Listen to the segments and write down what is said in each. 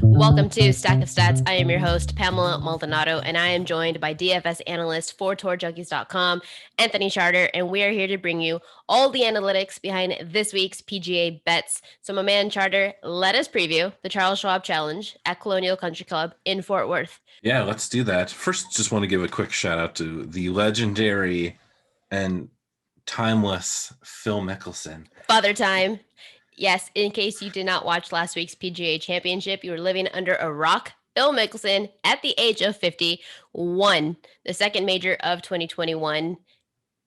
Welcome to Stack of Stats. I am your host, Pamela Maldonado, and I am joined by DFS analyst for TourJunkies.com, Anthony Charter, and we are here to bring you all the analytics behind this week's PGA bets. So, my man Charter, let us preview the Charles Schwab Challenge at Colonial Country Club in Fort Worth. Yeah, let's do that. First, just want to give a quick shout out to the legendary and timeless Phil Mickelson. Father time. Yes, in case you did not watch last week's PGA Championship, you were living under a rock. Phil Mickelson, at the age of 50, won the second major of 2021.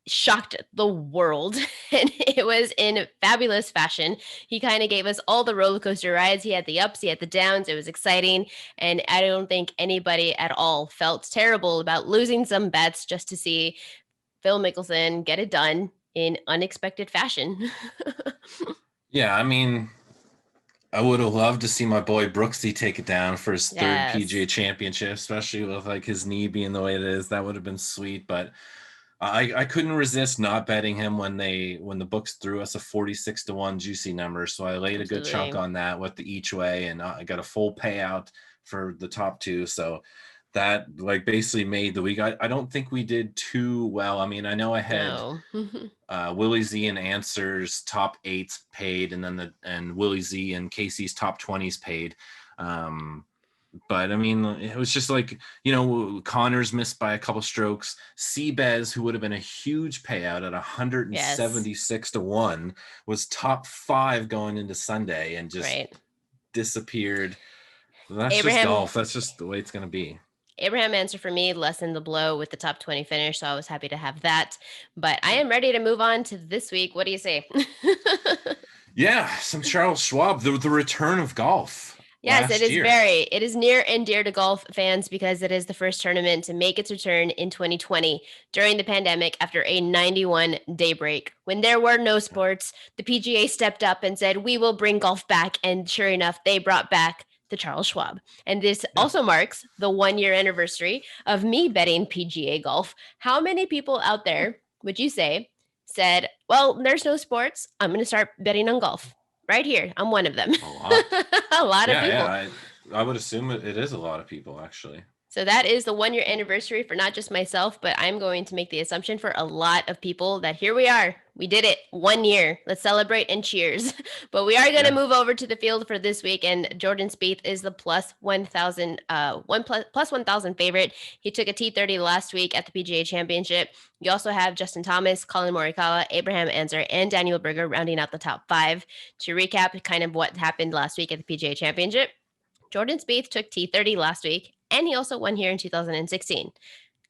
Shocked the world, and it was in fabulous fashion. He kind of gave us all the roller coaster rides. He had the ups, he had the downs. It was exciting, and I don't think anybody at all felt terrible about losing some bets just to see Phil Mickelson get it done in unexpected fashion. Yeah, I mean, I would have loved to see my boy Brooksy take it down for his third PGA championship, especially with like his knee being the way it is. That would have been sweet, but I couldn't resist not betting him when the books threw us a 46-1 juicy number. So I laid a good chunk on that with the each way, and I got a full payout for the top two. So that like basically made the week. I don't think we did too well. I mean, I know I had Willie Z and Answer's top 8s paid, and then Willie Z and Casey's top 20s paid. But I mean, it was just like, Connors missed by a couple strokes. Seabez, who would have been a huge payout at 176-1, was top 5 going into Sunday and just disappeared. That's just golf. That's just the way it's going to be. Abraham Answer for me lessened the blow with the top 20 finish, so I was happy to have that. But I am ready to move on to this week. What do you say? Yeah, some Charles Schwab, the return of golf. Yes, it is near and dear to golf fans because it is the first tournament to make its return in 2020 during the pandemic after a 91-day break. When there were no sports, the PGA stepped up and said, we will bring golf back. And sure enough, they brought back the Charles Schwab. And this also marks the 1-year anniversary of me betting PGA golf. How many people out there would you say said, well, there's no sports, I'm going to start betting on golf? Right here, I'm one of them. A lot of people. Yeah, I would assume it is a lot of people, actually. So that is the 1-year anniversary for not just myself, but I'm going to make the assumption for a lot of people that here we are. We did it. 1 year. Let's celebrate and cheers. But we are going to move over to the field for this week, and Jordan Spieth is the plus 1,000 favorite. He took a T30 last week at the PGA Championship. You also have Justin Thomas, Colin Morikawa, Abraham Answer, and Daniel Berger rounding out the top 5. To recap kind of what happened last week at the PGA Championship, Jordan Spieth took T30 last week, and he also won here in 2016.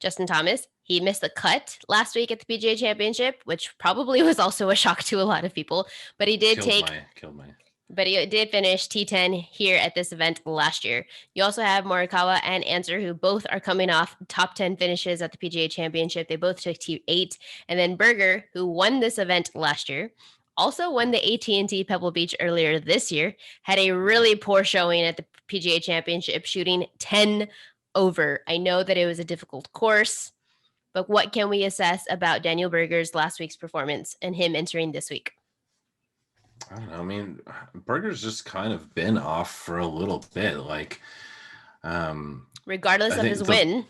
Justin Thomas, he missed the cut last week at the PGA Championship, which probably was also a shock to a lot of people, but he did But he did finish T10 here at this event last year. You also have Morikawa and Answer, who both are coming off top 10 finishes at the PGA Championship. They both took T8. And then Berger, who won this event last year, also won the AT&T Pebble Beach earlier this year, had a really poor showing at the PGA Championship, shooting 10 over. I know that it was a difficult course, but what can we assess about Daniel Berger's last week's performance and him entering this week? I don't know. I mean, Berger's just kind of been off for a little bit. Like, regardless of his win.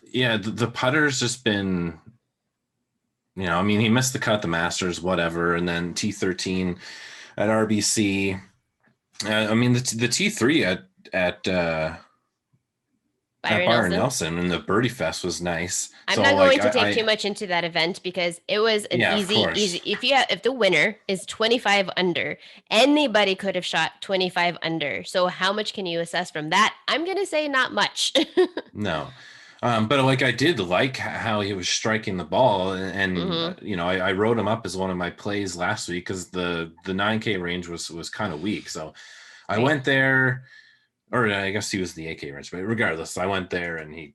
Yeah, the putter's just been, I mean, he missed the cut, the Masters, whatever, and then T13 at RBC. I mean, the T3 at Byron Nelson and the Birdie Fest was nice. I'm not going to take too much into that event because it was an easy. If the winner is 25 under, anybody could have shot 25 under. So how much can you assess from that? I'm going to say not much. No. But like I did like how he was striking the ball, and I wrote him up as one of my plays last week because the 9K range was kind of weak. So I went there, or I guess he was the 8K range, but regardless, I went there and he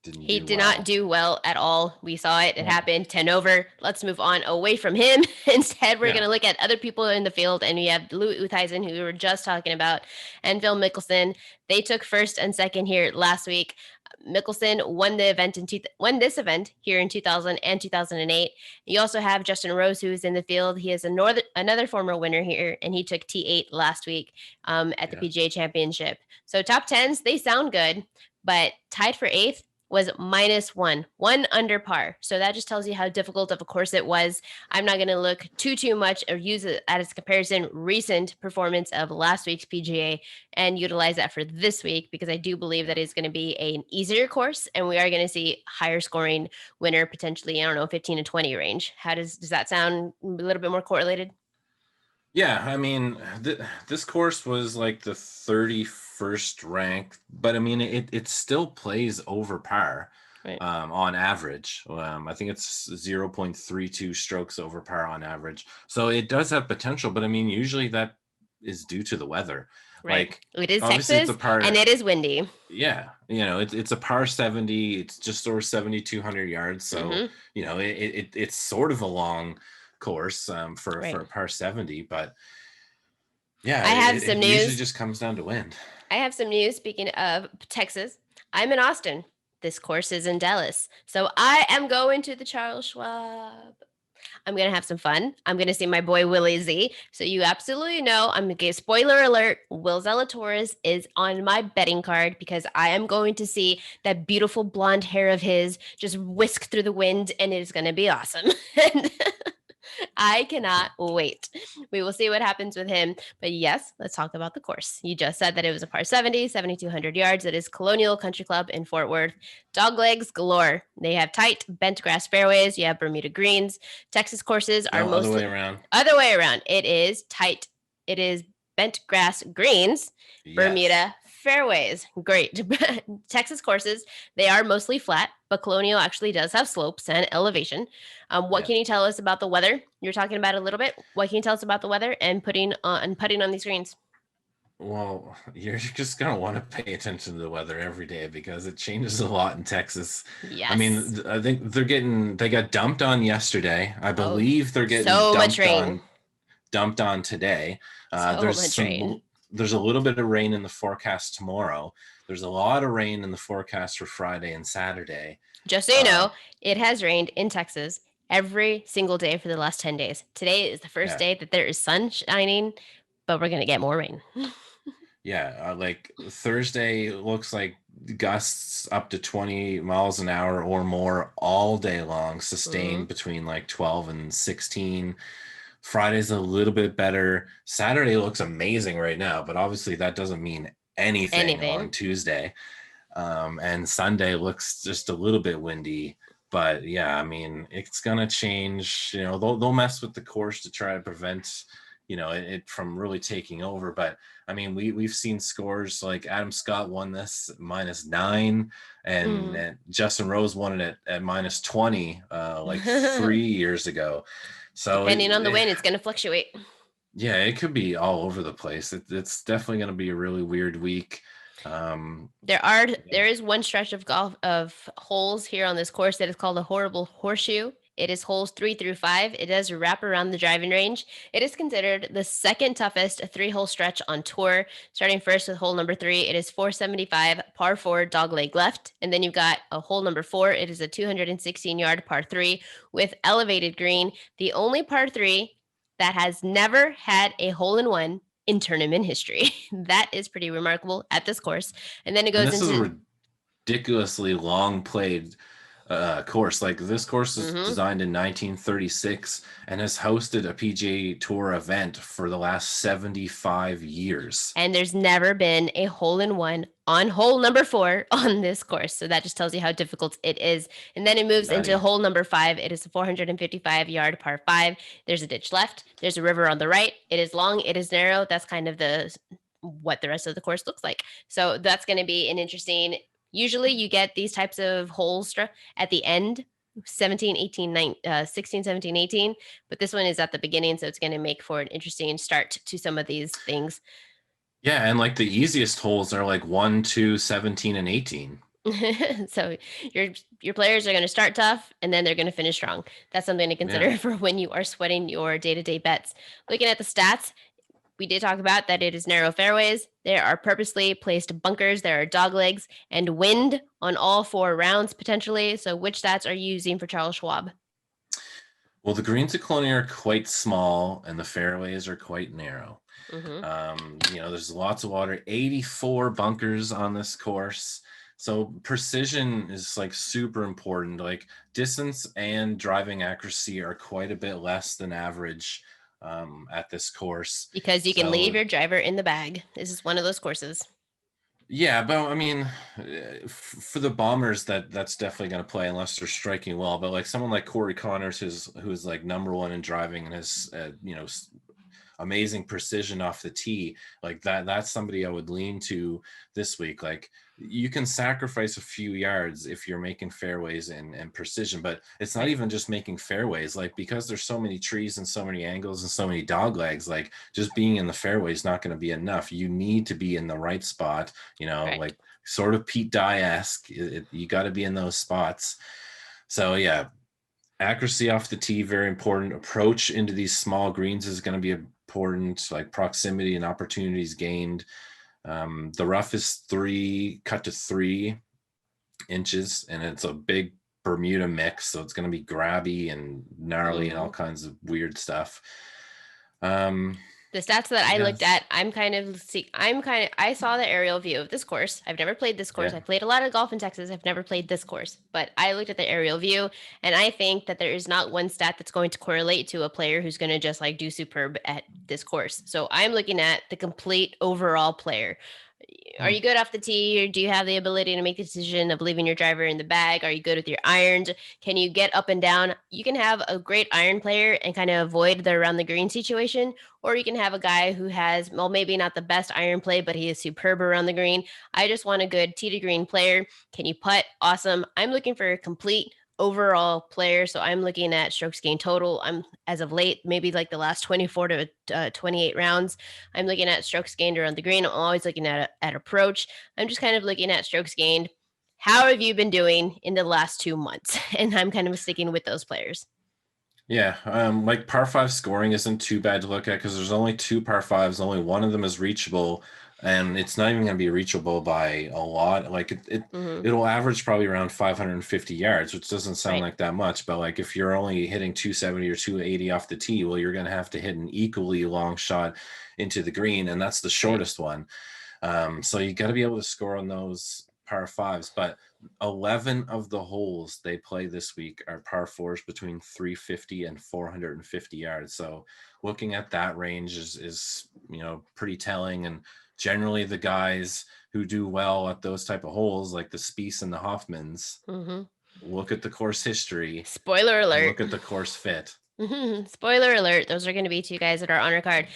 did not do well at all. We saw it. It happened. 10 over. Let's move on away from him. Instead, we're going to look at other people in the field, and we have Louis Oosthuizen, who we were just talking about, and Phil Mickelson. They took first and second here last week. Mickelson won this event here in 2000 and 2008. You also have Justin Rose, who is in the field. He is another former winner here, and he took T8 last week at the PGA Championship. So top tens, they sound good, but tied for eighth was -1, one under par. So that just tells you how difficult of a course it was. I'm not going to look too much or use it as a comparison recent performance of last week's PGA and utilize that for this week, because I do believe that it's going to be an easier course and we are going to see higher scoring winner, potentially, I don't know, 15 to 20 range. How does that sound? A little bit more correlated? Yeah, I mean, this course was like the 31st ranked, but I mean, it still plays over par. Right. On average. I think it's 0.32 strokes over par on average. So it does have potential, but I mean, usually that is due to the weather. Right. Like, it is obviously Texas, it's a par, and it is windy. yeah, it's a par 70. It's just over 7,200 yards. So, it's sort of a long course for a par 70, but yeah, I have some news. It usually just comes down to wind. I have some news. Speaking of Texas, I'm in Austin. This course is in Dallas. So I am going to the Charles Schwab. I'm going to have some fun. I'm going to see my boy Willie Z. So you absolutely know, I'm going to give spoiler alert, Will Zalatoris is on my betting card because I am going to see that beautiful blonde hair of his just whisk through the wind, and it is going to be awesome. I cannot wait. We will see what happens with him. But yes, let's talk about the course. You just said that it was a par 70, 7,200 yards. It is Colonial Country Club in Fort Worth. Dog legs galore. They have tight bent grass fairways. You have Bermuda greens. Texas courses are mostly other way around. Other way around. It is tight. It is bent grass greens. Yes. Bermuda fairways. Great. Texas courses, they are mostly flat, but Colonial actually does have slopes and elevation. What can you tell us about the weather? You're talking about it a little bit. What can you tell us about the weather and putting on these greens? Well, you're just going to want to pay attention to the weather every day because it changes a lot in Texas. Yes. I mean, I think they got dumped on yesterday. I believe they're getting dumped on today. There's a little bit of rain in the forecast tomorrow. There's a lot of rain in the forecast for Friday and Saturday. Just so you know, it has rained in Texas every single day for the last 10 days. Today is the first day that there is sun shining, but we're going to get more rain. Like Thursday looks like gusts up to 20 miles an hour or more all day long, sustained between like 12 and 16. Friday's a little bit better. Saturday looks amazing right now, but obviously that doesn't mean anything. On Tuesday. And Sunday looks just a little bit windy. But yeah, I mean, it's gonna change. They'll mess with the course to try to prevent it from really taking over. But I mean, we've seen scores like Adam Scott won this -9, and Justin Rose won it at -20 like 3 years ago. So depending on the wind, it's going to fluctuate. Yeah, it could be all over the place. It's definitely going to be a really weird week. There is one stretch of golf of holes here on this course that is called a horrible horseshoe. It is holes 3 through 5. It does wrap around the driving range. It is considered the second toughest 3-hole stretch on tour. Starting first with hole number 3, it is 475 par 4 dogleg left. And then you've got a hole number 4. It is a 216-yard par 3 with elevated green. The only par 3 that has never had a hole-in-one in tournament history. That is pretty remarkable at this course. And then it goes into... This is a ridiculously long played course. Like this course is designed in 1936 and has hosted a PGA Tour event for the last 75 years. And there's never been a hole-in-one on hole number 4 on this course. So that just tells you how difficult it is. And then it moves into hole number 5. It is a 455-yard par 5. There's a ditch left. There's a river on the right. It is long. It is narrow. That's kind of what the rest of the course looks like. So that's going to be an interesting... Usually you get these types of holes at the end, 17, 18, 16, 17, 18. But this one is at the beginning, so it's going to make for an interesting start to some of these things. Yeah, and like the easiest holes are like 1, 2, 17, and 18. So your players are going to start tough, and then they're going to finish strong. That's something to consider for when you are sweating your day-to-day bets. Looking at the stats, we did talk about that it is narrow fairways. There are purposely placed bunkers. There are dog legs and wind on all 4 rounds potentially. So which stats are you using for Charles Schwab? Well, the greens at Colonial are quite small and the fairways are quite narrow. There's lots of water, 84 bunkers on this course. So precision is like super important. Like distance and driving accuracy are quite a bit less than average at this course. Because you can leave your driver in the bag. This is one of those courses. Yeah, but I mean, for the bombers, that's definitely going to play unless they're striking well. But like someone like Corey Connors, who's like number 1 in driving and has amazing precision off the tee, like that's somebody I would lean to this week. Like you can sacrifice a few yards if you're making fairways and precision, but it's not even just making fairways. Like because there's so many trees and so many angles and so many dog legs, like just being in the fairway is not going to be enough. You need to be in the right spot, Right. like sort of Pete Dye-esque. You got to be in those spots. So yeah, accuracy off the tee, very important. Approach into these small greens is going to be important, like proximity and opportunities gained. The rough is cut to 3 inches, and it's a big Bermuda mix, so it's going to be grabby and gnarly and all kinds of weird stuff. The stats that I looked at, I saw the aerial view of this course. I've never played this course. I've played a lot of golf in Texas. I've never played this course, but I looked at the aerial view, and I think that there is not one stat that's going to correlate to a player who's going to just like do superb at this course. So I'm looking at the complete overall player. Are you good off the tee, or do you have the ability to make the decision of leaving your driver in the bag? Are you good with your irons? Can you get up and down? You can have a great iron player and kind of avoid the around the green situation, or you can have a guy who has, well, maybe not the best iron play, but he is superb around the green. I just want a good tee to green player. Can you putt? Awesome. I'm looking for a complete overall player. So I'm looking at strokes gained total. I'm as of late, maybe like the last 24 to 28 rounds. I'm looking at strokes gained around the green. I'm always looking at approach. I'm just kind of looking at strokes gained. How have you been doing in the last 2 months? And I'm kind of sticking with those players. Yeah, like par 5 scoring isn't too bad to look at because there's only 2 par 5s. Only one of them is reachable, and it's not even going to be reachable by a lot. Like it'll average probably around 550 yards, which doesn't sound like that much. But like if you're only hitting 270 or 280 off the tee, well, you're going to have to hit an equally long shot into the green, and that's the shortest one. So you got to be able to score on those par 5s, but 11 of the holes they play this week are par 4s between 350 and 450 yards. So looking at that range is pretty telling. And generally the guys who do well at those type of holes, like the Spieths and the Hoffmans, look at the course history. Spoiler alert. Look at the course fit. Spoiler alert, those are going to be 2 guys that are on our card.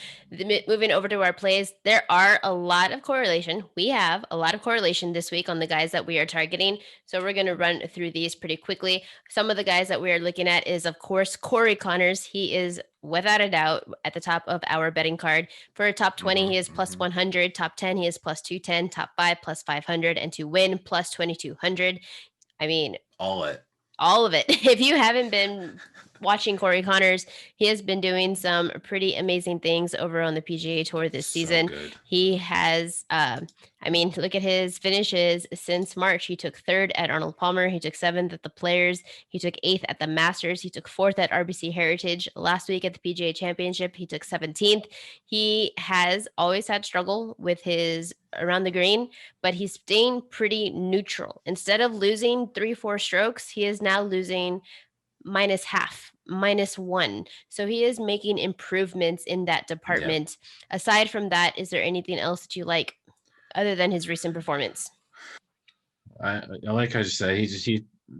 Moving over to our plays, there are a lot of correlation. We have a lot of correlation this week on the guys that we are targeting. So we're going to run through these pretty quickly. Some of the guys that we are looking at is, of course, Corey Connors. He is without a doubt at the top of our betting card. For a top 20, he is plus 100. Top 10, he is plus 210. Top 5, plus 500. And to win, plus 2200. I mean, all of it. If you haven't been watching Corey Connors, he has been doing some pretty amazing things over on the PGA Tour this season. Good. He has, look at his finishes since March. He took 3rd at Arnold Palmer. He took 7th at the Players. He took 8th at the Masters. He took 4th at RBC Heritage. Last week at the PGA Championship, he took 17th. He has always had struggle with his around the green, but he's staying pretty neutral. Instead of losing 3-4 strokes, he is now losing minus half, minus 1. So he is making improvements in that department. Yeah. Aside from that, is there anything else that you like other than his recent performance? I like how you say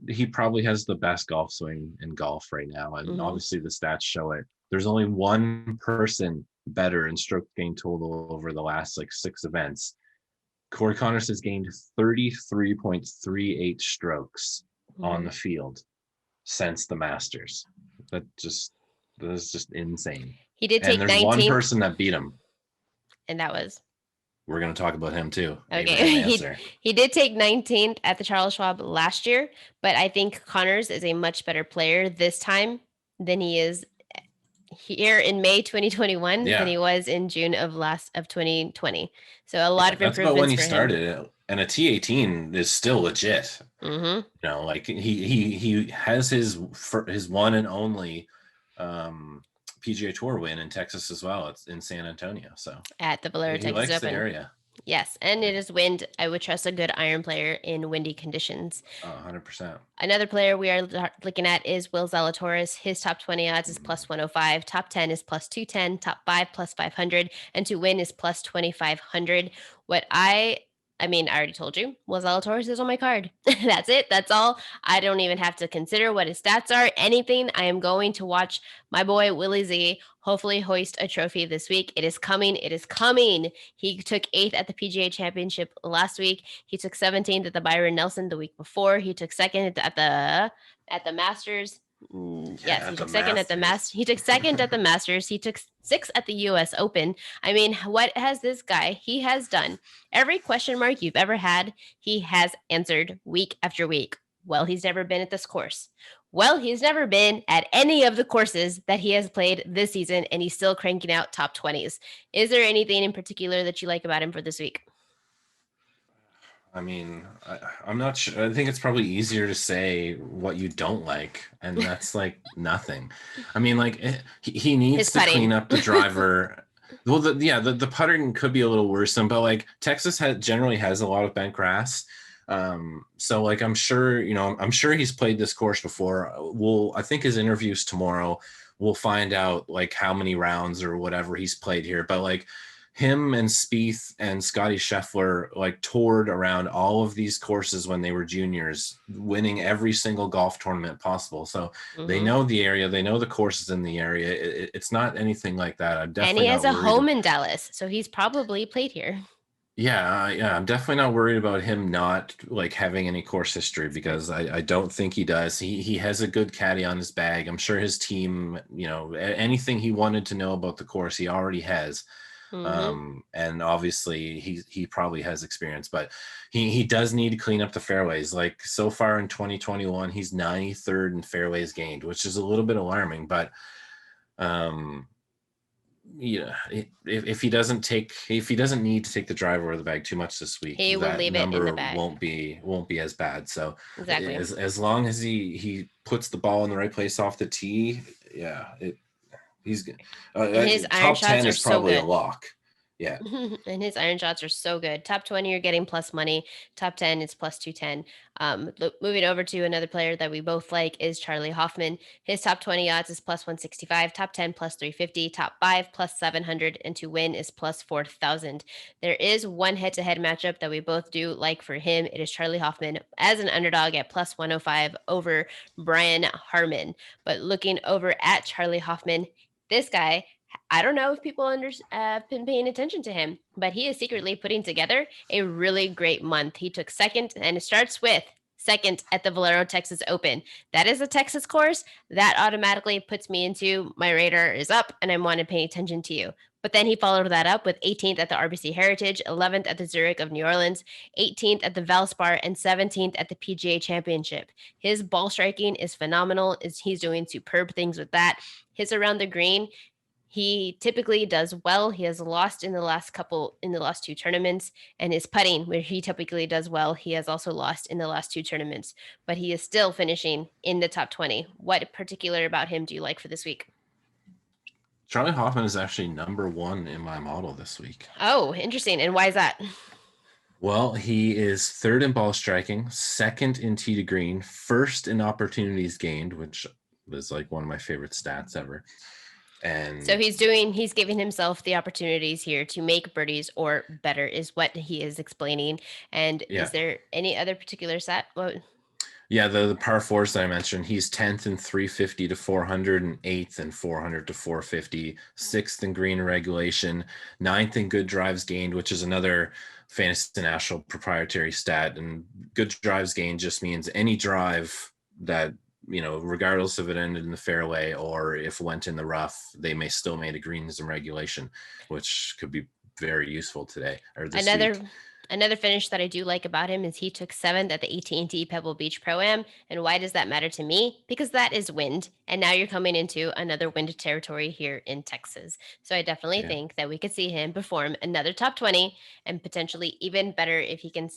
he probably has the best golf swing in golf right now, and obviously the stats show it. There's only one person better in stroke gain total over the last 6 events. Corey Connors has gained 33.38 strokes on the field since the Masters. That is just insane. He did take 19th. And there's one person that beat him. And that was? We're going to talk about him too. Okay. He did take 19th at the Charles Schwab last year, but I think Connors is a much better player this time than he is here in May 2021 than Yeah. he was in June of 2020. So a lot Yeah, of that's about when improvements he for him. started. And a T18 is still legit. Mm-hmm. Like he has his one and only PGA Tour win in Texas as well. It's in San Antonio. So At the Valero he Texas likes the Open. area. Yes, and it is wind. I would trust a good iron player in windy conditions. 100%. Another player we are looking at is Will Zalatoris. His top 20 odds is plus Mm. 105, top 10 is plus 210, top 5 plus 500, and to win is plus 2500. What I mean, I already told you, Will Zalatoris is on my card. That's it. That's all. I don't even have to consider what his stats are, anything. I am going to watch my boy Willie Z hopefully hoist a trophy this week. It is coming. It is coming. He took 8th at the PGA Championship last week. He took 17th at the Byron Nelson the week before. He took second at the Masters. Yeah, Yes, he at the took second at the Masters. He took second at the Masters. He took 6th at the U.S. Open. I mean, what has this guy? He has done every question mark you've ever had. He has answered week after week. Well, he's never been at this course. Well, he's never been at any of the courses that he has played this season, and he's still cranking out top 20s. Is there anything in particular that you like about him for this week? I mean, I'm not sure. I think it's probably easier to say what you don't like, and that's like nothing. I mean, like he needs to clean up the driver. Well, the putting could be a little worrisome, but like Texas generally has a lot of bent grass. So like I'm sure he's played this course before. I think his interviews tomorrow, we'll find out like how many rounds or whatever he's played here. But like him and Spieth and Scotty Scheffler like toured around all of these courses when they were juniors, winning every single golf tournament possible. So they know the area, they know the courses in the area. It's not anything like that. I'm definitely and he has not a worried. home in Dallas, so he's probably played here. Yeah, I'm definitely not worried about him not like having any course history because I don't think he does. He has a good caddy on his bag. I'm sure his team, anything he wanted to know about the course, he already has. And obviously he probably has experience, but he does need to clean up the fairways. Like so far in 2021, he's 93rd in fairways gained, which is a little bit alarming, but if he doesn't need to take the driver or the bag too much this week, He will that leave it in the number bag. won't be as bad. So Exactly. as long as he puts the ball in the right place off the tee, he's good. And his iron Top shots 10 are is so probably a good. lock. Yeah. And his iron shots are so good. Top 20, you're getting plus money. Top 10, it's plus 210. Moving over to another player that we both like is Charlie Hoffman. His top 20 odds is plus 165, top 10 plus 350, top 5 plus 700, and to win is plus 4,000. There is one head to head matchup that we both do like for him. It is Charlie Hoffman as an underdog at plus 105 over Brian Harman. But looking over at Charlie Hoffman, this guy, I don't know if people have been paying attention to him, but he is secretly putting together a really great month. He took second, and it starts with second at the Valero Texas Open. That is a Texas course. That automatically puts me into my radar is up, and I want to pay attention to you. But then he followed that up with 18th at the RBC Heritage, 11th at the Zurich of New Orleans, 18th at the Valspar, and 17th at the PGA Championship. Two ball striking is phenomenal. He's doing superb things with that. His around the green, he typically does well. He has lost in the last 2 tournaments, and his putting, where he typically does well, he has also lost in the last 2 tournaments, but he is still finishing in the top 20. What particular about him do you like for this week? Charlie Hoffman is actually number 1 in my model this week. Oh, interesting. And why is that? Well, he is 3rd in ball striking, 2nd in tee to green, 1st in opportunities gained, which was like one of my favorite stats ever. And so he's giving himself the opportunities here to make birdies or better is what he is explaining. And is there any other particular stat? Yeah, the par fours that I mentioned, he's 10th in 350 to 400 and 8th in 400 to 450, 6th in green regulation, 9th in good drives gained, which is another Fantasy National proprietary stat. And good drives gained just means any drive that, regardless if it ended in the fairway or if it went in the rough, they may still made a greens in regulation, which could be very useful today or this week. Another finish that I do like about him is he took 7th at the AT&T Pebble Beach Pro-Am. And why does that matter to me? Because that is wind. And now you're coming into another wind territory here in Texas. So I definitely Yeah. think that we could see him perform another top 20 and potentially even better if he can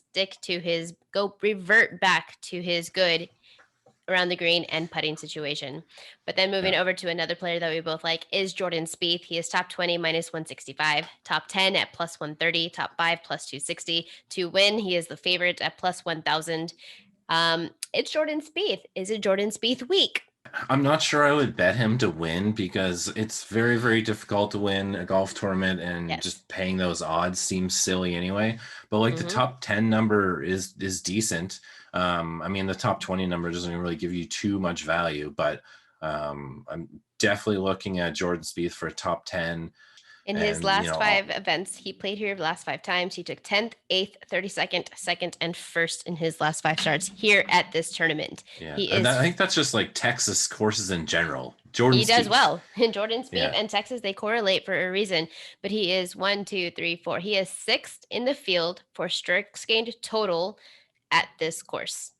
revert back to his good around the green and putting situation. But then moving Yeah. over to another player that we both like is Jordan Spieth. He is top 20 minus 165, top 10 at plus 130, top 5 plus 260. To win, he is the favorite at plus 1000. It's Jordan Spieth. Is it Jordan Spieth week? I'm not sure I would bet him to win because it's very, very difficult to win a golf tournament, and Yes. just paying those odds seems silly anyway. But like the top 10 number is decent. I mean, the top 20 number doesn't really give you too much value, but I'm definitely looking at Jordan Spieth for a top 10. In his And, last 5 events, he played here the last 5 times. He took 10th, 8th, 32nd, 2nd, and 1st in his last 5 starts here at this tournament. yeah, He and is I think that's just like Texas courses in general. Jordan he does Spieth. well. In Jordan Spieth Yeah. and Texas, they correlate for a reason. But he is 1, 2, 3, 4. He is 6th in the field for strokes gained total at this course.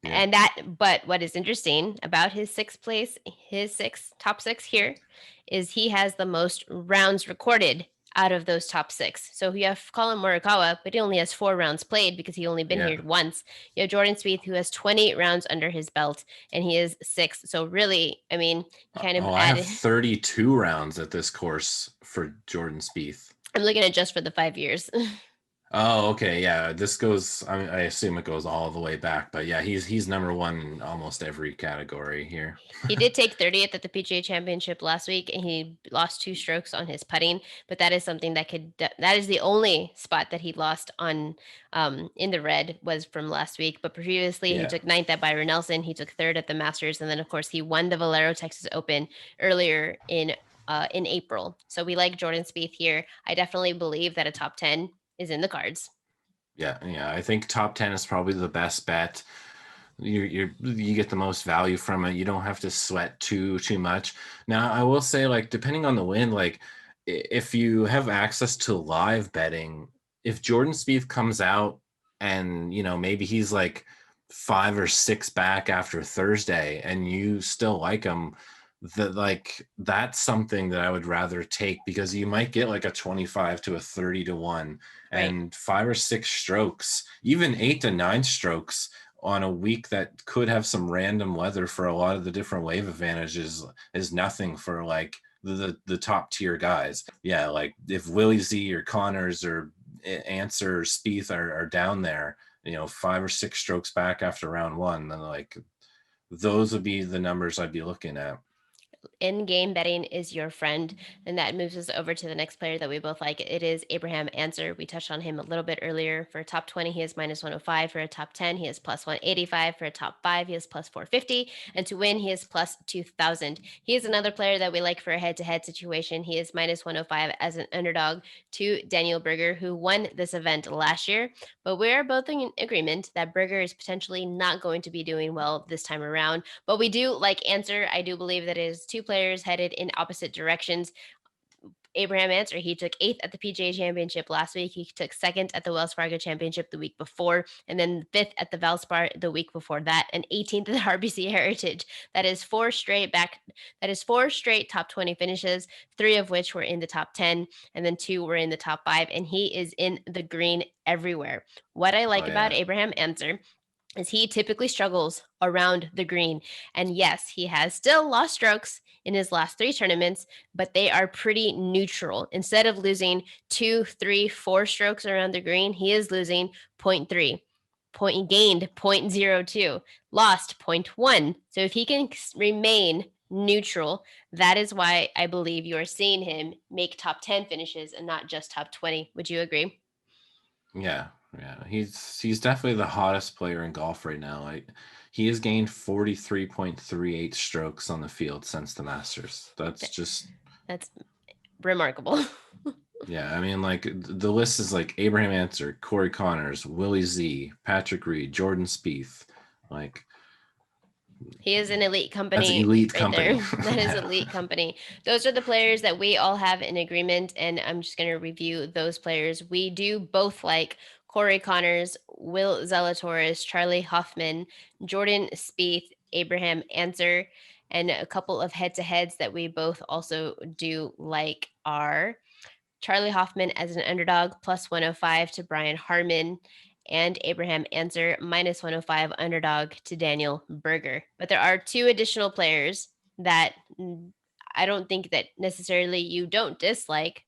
Yeah. But what is interesting about his top six here is he has the most rounds recorded out of those top six. So you have Colin Morikawa, but he only has 4 rounds played because he only been Yeah. here once. You have Jordan Spieth, who has 20 rounds under his belt, and he is 6th. So really, I mean, you kind of I have 32 rounds at this course for Jordan Spieth. I'm looking at just for the 5 years. Oh, okay, yeah. This goes. I assume it goes all the way back, but yeah, he's number one in almost every category here. He did take 30th at the PGA Championship last week, and he lost 2 strokes on his putting. But that is something that is the only spot that he lost on in the red was from last week. But previously, he Yeah. took 9th at Byron Nelson. He took 3rd at the Masters, and then of course he won the Valero Texas Open earlier in April. So we like Jordan Spieth here. I definitely believe that a top 10 is in the cards. Yeah. I think top 10 is probably the best bet. You get the most value from it. You don't have to sweat too much. Now, I will say, like, depending on the wind, like if you have access to live betting, if Jordan Spieth comes out and maybe he's like 5 or 6 back after Thursday, and you still like him, that's something that I would rather take, because you might get like a 25 to a 30 to 1, and Right. 5 or 6 strokes, even 8 to 9 strokes on a week that could have some random weather for a lot of the different wave advantages is nothing for like the top tier guys. Yeah, like if Willie Z or Connors or Answer or Spieth are down there, 5 or 6 strokes back after round 1, then like those would be the numbers I'd be looking at. In-game betting is your friend, and that moves us over to the next player that we both like. It is Abraham Answer. We touched on him a little bit earlier. For a top 20, he is minus 105. For a top 10, he is plus 185. For a top 5, he is plus 450. And to win, he is plus 2,000. He is another player that we like for a head-to-head situation. He is minus 105 as an underdog to Daniel Berger, who won this event last year. But we are both in agreement that Berger is potentially not going to be doing well this time around. But we do like Answer. I do believe that it is 2 players headed in opposite directions. Abraham Answer, he took 8th at the PGA Championship last week. He took 2nd at the Wells Fargo Championship the week before, and then 5th at the Valspar the week before that, and 18th at the RBC Heritage. That is 4 straight top 20 finishes, 3 of which were in the top 10, and then 2 were in the top 5, and he is in the green everywhere. What I like about Abraham Answer is he typically struggles around the green. And yes, he has still lost strokes in his last 3 tournaments, but they are pretty neutral. Instead of losing 2, 3, 4 strokes around the green, he is losing 0.3. Gained 0.02, lost 0.1. So if he can remain neutral, that is why I believe you are seeing him make top 10 finishes and not just top 20. Would you agree? Yeah. He's definitely the hottest player in golf right now. He has gained 43.38 strokes on the field since the Masters. That's remarkable. Yeah, I mean, like the list is like Abraham Answer, Corey Connors, Willie Z, Patrick Reed, Jordan Spieth. Like He is an elite company. That's elite right company. there. That is elite company. Those are the players that we all have in agreement, and I'm just going to review those players. We do both like Corey Connors, Will Zalatoris, Charlie Hoffman, Jordan Spieth, Abraham Ancer, and a couple of head-to-heads that we both also do like are Charlie Hoffman as an underdog plus 105 to Brian Harmon, and Abraham Ancer minus 105 underdog to Daniel Berger. But there are two additional players that I don't think that necessarily you don't dislike,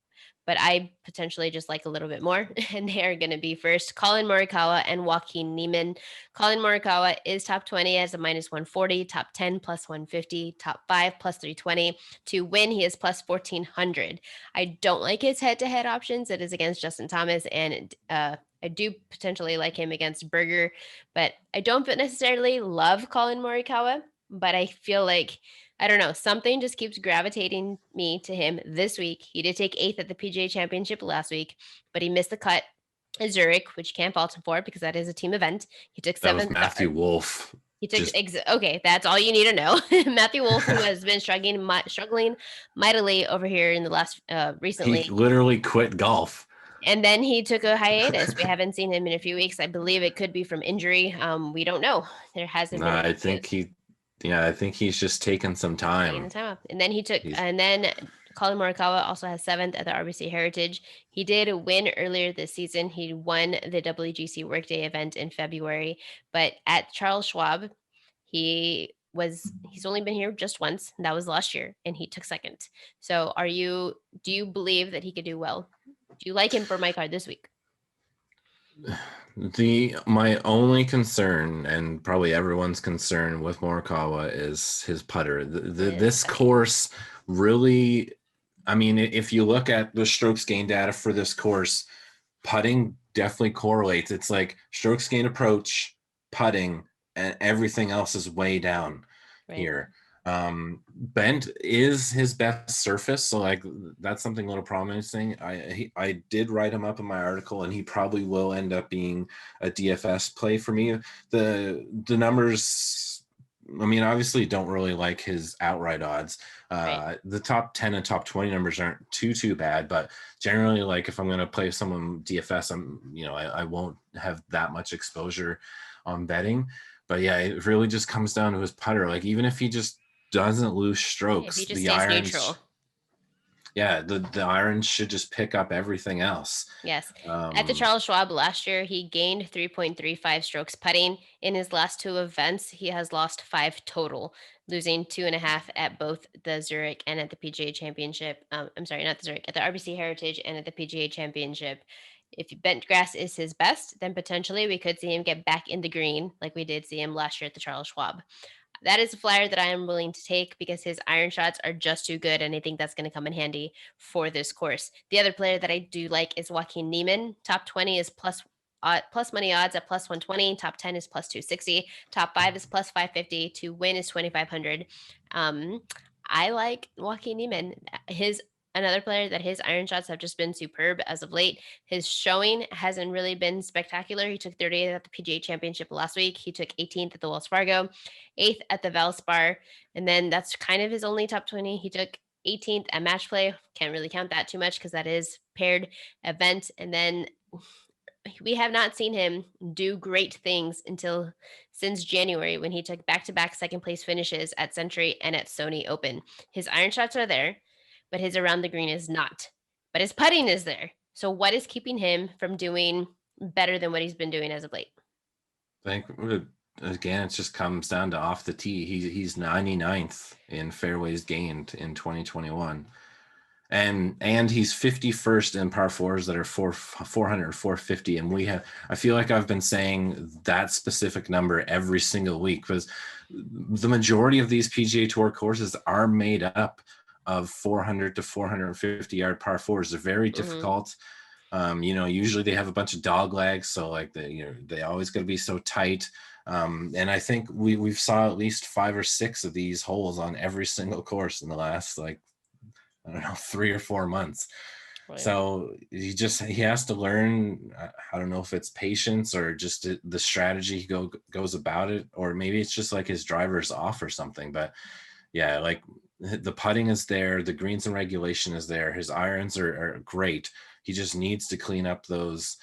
but I potentially just like a little bit more. And they are going to be first Colin Morikawa and Joaquin Neiman. Colin Morikawa is top 20 as a minus 140, top 10 plus 150, top 5 plus 320. To win, he is plus 1400. I don't like his head to head options. It is against Justin Thomas, and I do potentially like him against Berger, but I don't necessarily love Colin Morikawa. But I feel like, I don't know, something just keeps gravitating me to him this week. He did take 8th at the PGA Championship last week, but he missed the cut at Zurich, which you can't fault him for because that is a team event. He took That was 7th. Matthew Wolf. He took okay. That's all you need to know. Matthew Wolf, who has been struggling mightily over here in the last recently. He literally quit golf. And then he took a hiatus. We haven't seen him in a few weeks. I believe it could be from injury. We don't know. There hasn't been. I think I think he's just taken some time. Taking the time off. And then and then Colin Morikawa also has 7th at the RBC Heritage. He did win earlier this season. He won the WGC Workday event in February, but at Charles Schwab, he's only been here just once, and that was last year, and he took 2nd. So do you believe that he could do well? Do you like him for my card this week? My only concern, and probably everyone's concern with Morikawa, is his putter. This course really, I mean, if you look at the strokes gain data for this course, putting definitely correlates. It's like strokes gain approach, putting, and everything else is way down here. Bent is his best surface, so like that's something a little promising. I did write him up in my article, and he probably will end up being a DFS play for me. The numbers, I mean, obviously don't really like his outright odds. The top 10 and top 20 numbers aren't too bad, but generally, like if I'm going to play someone DFS, I won't have that much exposure on betting. But yeah, it really just comes down to his putter. Like even if he just doesn't lose strokes, if he just stays neutral. Yeah, the irons should just pick up everything else. Yes. At the Charles Schwab last year, he gained 3.35 strokes putting. In his last 2 events, he has lost 5 total, losing 2.5 at both the Zurich and at the PGA Championship. I'm sorry, not the Zurich, at the RBC Heritage and at the PGA Championship. If bent grass is his best, then potentially we could see him get back in the green like we did see him last year at the Charles Schwab. That is a flyer that I am willing to take because his iron shots are just too good, and I think that's going to come in handy for this course. The other player that I do like is Joaquin Neiman. Top 20 is plus money odds at plus 120. Top 10 is plus 260. Top 5 is plus 550. To win is 2,500. I like Joaquin Neiman. Another player that his iron shots have just been superb as of late. His showing hasn't really been spectacular. He took 38th at the PGA Championship last week. He took 18th at the Wells Fargo, 8th at the Valspar, and then that's kind of his only top 20. He took 18th at match play. Can't really count that too much because that is paired event. And then we have not seen him do great things since January when he took back-to-back second place finishes at Century and at Sony Open. His iron shots are there, but his around the green is not. But his putting is there. So what is keeping him from doing better than what he's been doing as of late? I think, again, it just comes down to off the tee. He's 99th in fairways gained in 2021. And he's 51st in par fours that are 400, 450. And I feel like I've been saying that specific number every single week because the majority of these PGA Tour courses are made up of 400 to 450 yard par fours. They're very difficult. Usually they have a bunch of dog legs, so like they always got to be so tight. And I think we've saw at least 5 or 6 of these holes on every single course in the last 3 or 4 months. Right. So he has to learn. I don't know if it's patience or just the strategy he goes about it, or maybe it's just like his driver's off or something. But yeah, like the putting is there, the greens and regulation is there, his irons are great. He just needs to clean up those,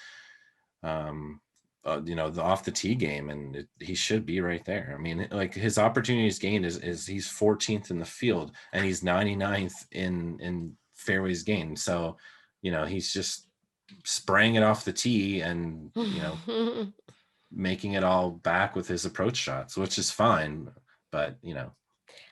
the off the tee game, and he should be right there. I mean, like his opportunities gained is he's 14th in the field and he's 99th in fairways gained. So, he's just spraying it off the tee and, making it all back with his approach shots, which is fine. But,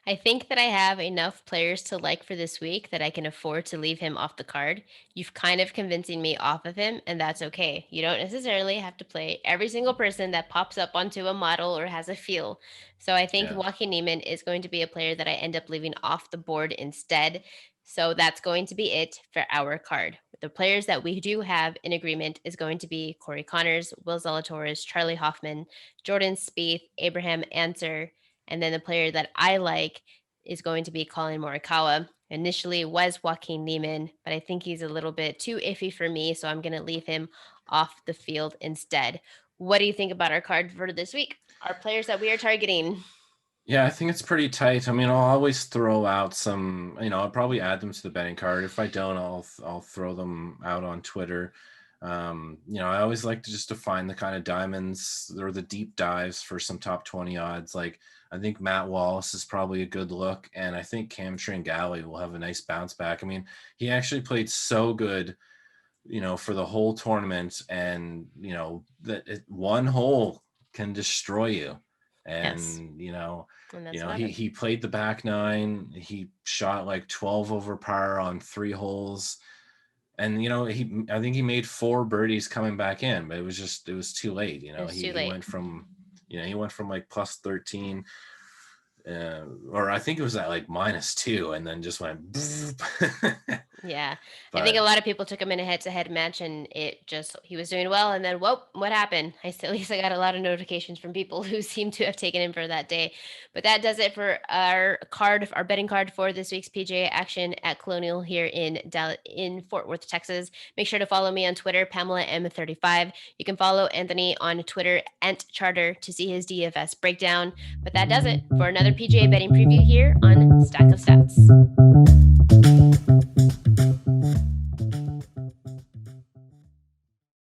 I think that I have enough players to like for this week that I can afford to leave him off the card. You've kind of convincing me off of him, and that's okay. You don't necessarily have to play every single person that pops up onto a model or has a feel. So I think yeah. Joaquin Neiman is going to be a player that I end up leaving off the board instead. So that's going to be it for our card. The players that we do have in agreement is going to be Corey Connors, Will Zalatoris, Charlie Hoffman, Jordan Spieth, Abraham Answer, and then the player that I like is going to be Colin Morikawa. Initially was Joaquin Neiman, but I think he's a little bit too iffy for me, so I'm going to leave him off the field instead. What do you think about our card for this week? Our players that we are targeting. Yeah, I think it's pretty tight. I mean, I'll always throw out some, I'll probably add them to the betting card. If I don't, I'll throw them out on Twitter. I always like to just define the kind of diamonds or the deep dives for some top 20 odds. Like I think Matt Wallace is probably a good look, and I think Cam Tringale will have a nice bounce back. I mean, he actually played so good, for the whole tournament, and that one hole can destroy you. And Yes. And that's what he played the back nine. He shot like 12 over par on 3 holes. And I think he made 4 birdies coming back in, but it was too late. it was too He late. went from like plus 13, or I think it was at like -2, and then just went. Yeah. I think a But lot of people took him in a head-to-head match, and he was doing well, and then whoa, what happened? At least I got a lot of notifications from people who seem to have taken him for that day. But that does it for our betting card for this week's PGA action at Colonial here in Fort Worth, Texas. Make sure to follow me on Twitter, Pamela M35. You can follow Anthony on Twitter @Charter to see his DFS breakdown. But that does it for another PGA betting preview here on Stack of Stats.